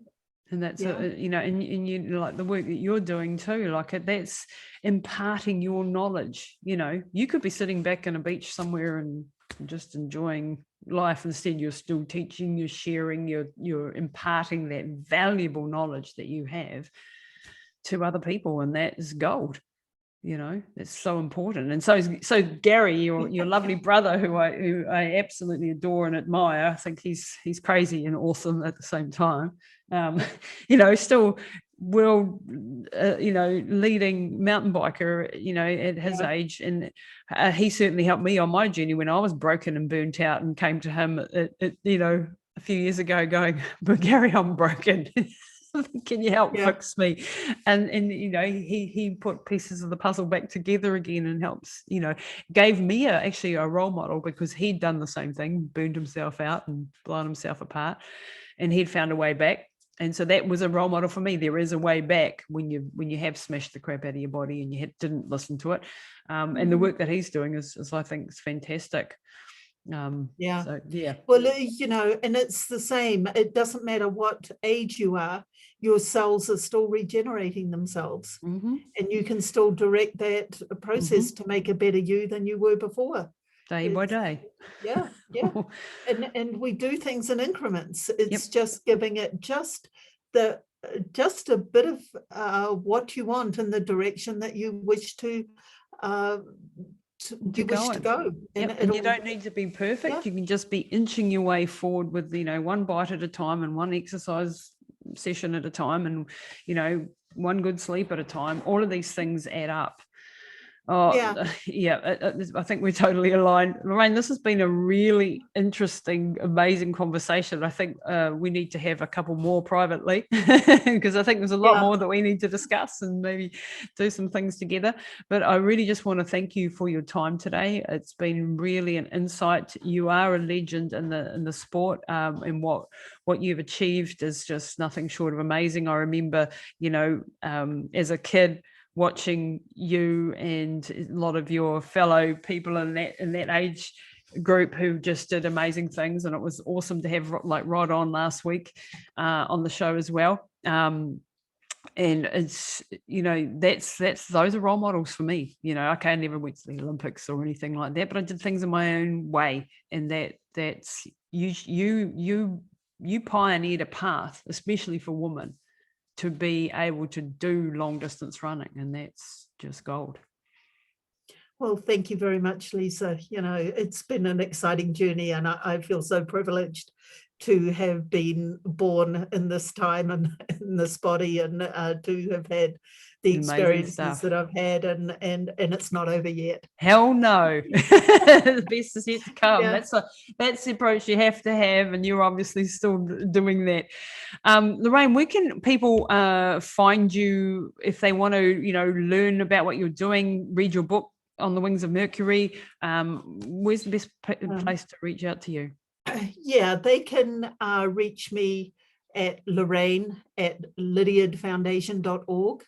And that's you know, and you like the work that you're doing too, like that's imparting your knowledge. You know, you could be sitting back on a beach somewhere and just enjoying life. Instead, you're still teaching, you're sharing, you're imparting that valuable knowledge that you have to other people, and that is gold. You know, it's so important. And so Gary, your lovely brother, who I absolutely adore and admire. I think he's crazy and awesome at the same time. You know, still world, you know, leading mountain biker, you know, at his age. And he certainly helped me on my journey when I was broken and burnt out, and came to him, you know, a few years ago going, but Gary, I'm broken. Can you help fix me? And you know, he put pieces of the puzzle back together again, and helps, you know, gave me actually a role model, because he'd done the same thing, burned himself out and blown himself apart, and he'd found a way back. And so that was a role model for me. There is a way back when you have smashed the crap out of your body and you didn't listen to it. And the work that he's doing is I think, is fantastic. Well, you know, and it's the same. It doesn't matter what age you are, your cells are still regenerating themselves, and you can still direct that process to make a better you than you were before, day by day. And we do things in increments. It's just giving it just a bit of what you want in the direction that you wish to go. And you don't need to be perfect. You can just be inching your way forward with, you know, one bite at a time and one exercise session at a time, and, you know, one good sleep at a time. All of these things add up. I think we're totally aligned. Lorraine, this has been a really interesting, amazing conversation. I think we need to have a couple more privately, because I think there's a lot more that we need to discuss and maybe do some things together. But I really just want to thank you for your time today. It's been really an insight. You are a legend in the sport, and what you've achieved is just nothing short of amazing. I remember, you know, as a kid, watching you and a lot of your fellow people in that age group who just did amazing things, and it was awesome to have like Rod on last week on the show as well. And it's, those are role models for me. Okay, I never went to the Olympics or anything like that, but I did things in my own way. And that's you pioneered a path, especially for women, to be able to do long distance running, and that's just gold. Well, thank you very much, Lisa. It's been an exciting journey, and I feel so privileged to have been born in this time and in this body, and to have had the experiences that I've had, and it's not over yet. Hell no. The best is yet to come. Yeah. That's the approach you have to have, and you're obviously still doing that. Lorraine, where can people find you if they want to learn about what you're doing, read your book On the Wings of Mercury? Where's the best place to reach out to you? Yeah, they can reach me at Lorraine at lydiardfoundation.org.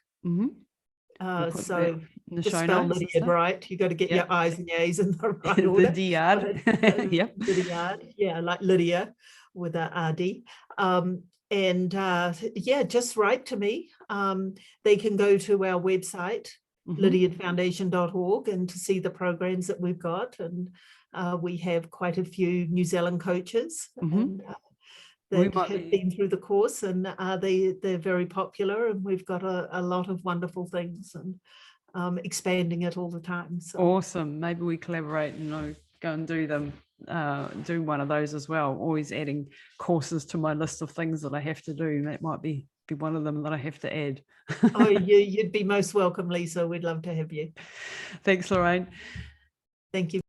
So to spell Lydiard right, you got to get your I's and your A's in the right order. Lydiard. Yep. Lydiard, yeah, like Lydia with a RD. Just write to me. They can go to our website, lydiardfoundation.org, and to see the programs that we've got. And we have quite a few New Zealand coaches and, that have been through the course, and they're very popular, and we've got a lot of wonderful things, and expanding it all the time. So. Awesome. Maybe we collaborate and go and do them. Do one of those as well. Always adding courses to my list of things that I have to do. That might be one of them that I have to add. Oh, you'd be most welcome, Lisa. We'd love to have you. Thanks, Lorraine. Thank you.